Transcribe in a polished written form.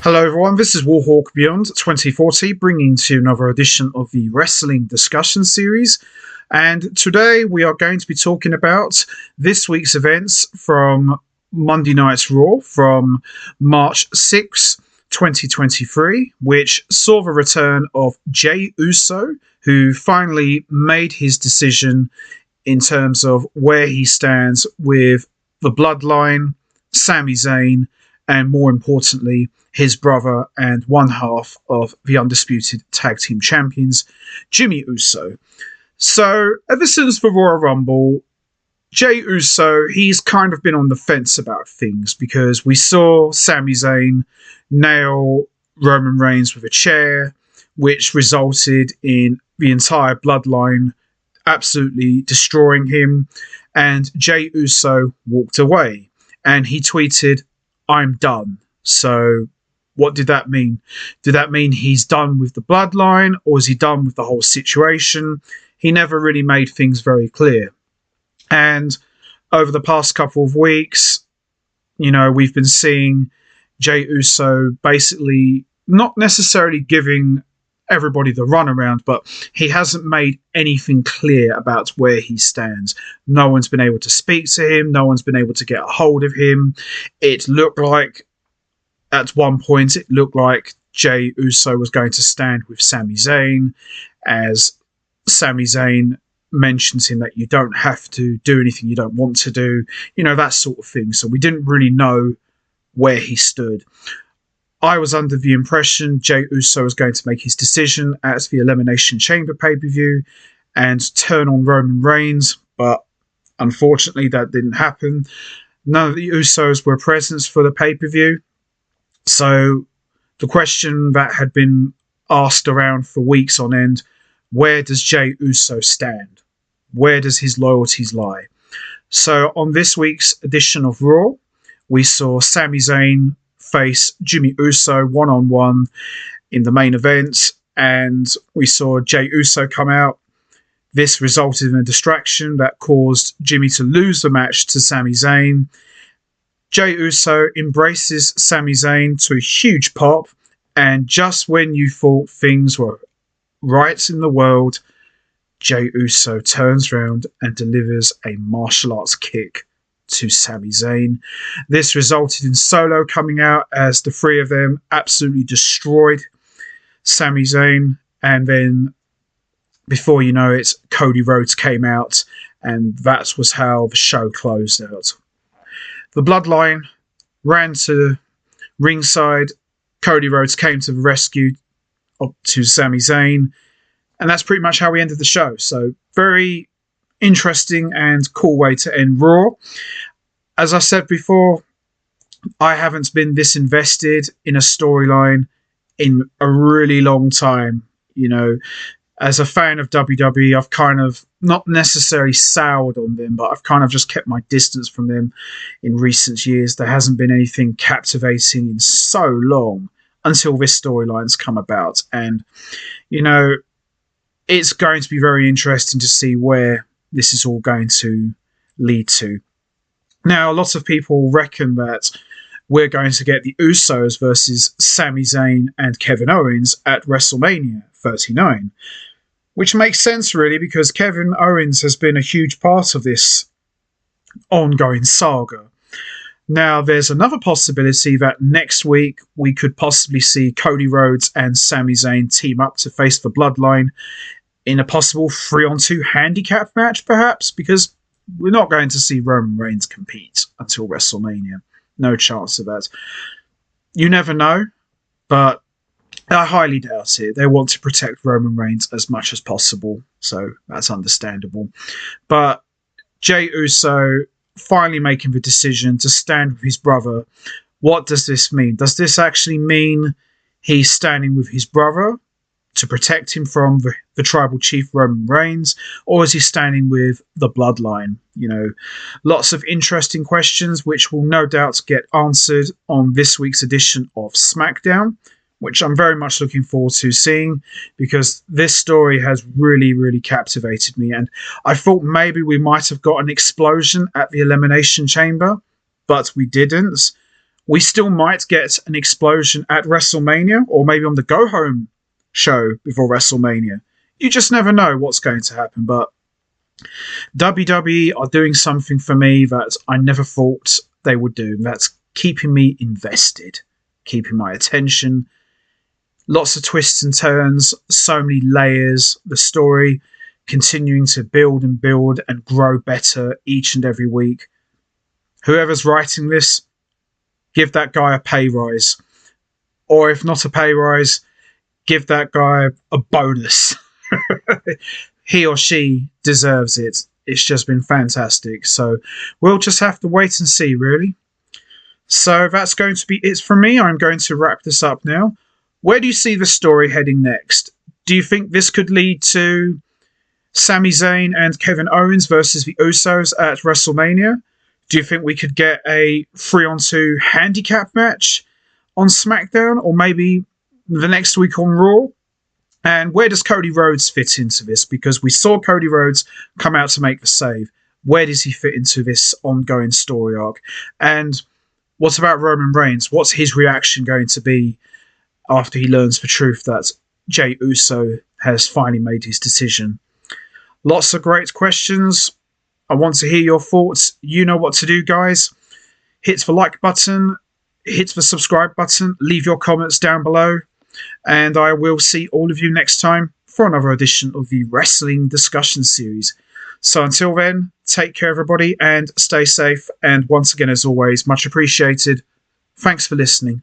Hello everyone, this is Warhawk Beyond 2040, bringing to you another edition of the Wrestling Discussion Series. And today we are going to be talking about this week's events from Monday Night's Raw from March 6, 2023, which saw the return of Jey Uso, who finally made his decision in terms of where he stands with the Bloodline, Sami Zayn, and more importantly, his brother and one half of the Undisputed Tag Team Champions, Jey Uso. So, ever since the Royal Rumble, Jey Uso, he's kind of been on the fence about things because we saw Sami Zayn nail Roman Reigns with a chair, which resulted in the entire bloodline absolutely destroying him, and Jey Uso walked away and he tweeted, "I'm done." So what did that mean? Did that mean he's done with the bloodline, or is he done with the whole situation? He never really made things very clear. And over the past couple of weeks, we've been seeing Jey Uso basically not necessarily giving everybody the runaround, but he hasn't made anything clear about where he stands. No one's been able to speak to him. No one's been able to get a hold of him. At one point, it looked like Jey Uso was going to stand with Sami Zayn, as Sami Zayn mentions him that you don't have to do anything you don't want to do, that sort of thing. So we didn't really know where he stood. I was under the impression Jey Uso was going to make his decision at the Elimination Chamber pay-per-view and turn on Roman Reigns, but unfortunately that didn't happen. None of the Usos were present for the pay-per-view. So the question that had been asked around for weeks on end, where does Jey Uso stand? Where does his loyalties lie? So on this week's edition of Raw, we saw Sami Zayn face Jey Uso one-on-one in the main event, and we saw Jey Uso come out. This resulted in a distraction that caused Jimmy to lose the match to Sami Zayn. Jey Uso embraces Sami Zayn to a huge pop, and just when you thought things were right in the world, Jey Uso turns around and delivers a martial arts kick to Sami Zayn. This resulted in Solo coming out as the three of them absolutely destroyed Sami Zayn, and then before you know it, Cody Rhodes came out, and that was how the show closed out. The Bloodline ran to ringside. Cody Rhodes came to the rescue to Sami Zayn, and that's pretty much how we ended the show. So very interesting and cool way to end Raw. As I said before, I haven't been this invested in a storyline in a really long time. As a fan of WWE, I've kind of not necessarily soured on them, but I've kind of just kept my distance from them in recent years. There hasn't been anything captivating in so long until this storyline's come about. And, it's going to be very interesting to see where this is all going to lead to. Now, lots of people reckon that we're going to get the Usos versus Sami Zayn and Kevin Owens at WrestleMania 39. Which makes sense, really, because Kevin Owens has been a huge part of this ongoing saga. Now, there's another possibility that next week we could possibly see Cody Rhodes and Sami Zayn team up to face the Bloodline in a possible 3-on-2 handicap match, perhaps, because we're not going to see Roman Reigns compete until WrestleMania. No chance of that. You never know, but I highly doubt it. They want to protect Roman Reigns as much as possible, so that's understandable. But Jey Uso finally making the decision to stand with his brother. What does this mean? Does this actually mean he's standing with his brother to protect him from the tribal chief Roman Reigns, or is he standing with the bloodline? Lots of interesting questions which will no doubt get answered on this week's edition of SmackDown, which I'm very much looking forward to seeing, because this story has really, really captivated me. And I thought maybe we might have got an explosion at the Elimination Chamber, but we didn't. We still might get an explosion at WrestleMania, or maybe on the Go Home show before WrestleMania. You just never know what's going to happen, but WWE are doing something for me that I never thought they would do. That's keeping me invested, keeping my attention. Lots of twists and turns, so many layers. The story continuing to build and grow better each and every week. Whoever's writing this, give that guy a pay rise. Or if not a pay rise, give that guy a bonus. He or she deserves it. It's just been fantastic. So we'll just have to wait and see, really. So that's going to be it from me. I'm going to wrap this up now. Where do you see the story heading next? Do you think this could lead to Sami Zayn and Kevin Owens versus the Usos at WrestleMania? Do you think we could get a 3-on-2 handicap match on SmackDown, or maybe the next week on Raw? And where does Cody Rhodes fit into this? Because we saw Cody Rhodes come out to make the save. Where does he fit into this ongoing story arc? And what about Roman Reigns? What's his reaction going to be after he learns the truth that Jey Uso has finally made his decision? Lots of great questions. I want to hear your thoughts. You know what to do, guys. Hit the like button, hit the subscribe button, leave your comments down below, and I will see all of you next time for another edition of the Wrestling Discussion Series. So until then, take care, everybody, and stay safe. And once again, as always, much appreciated. Thanks for listening.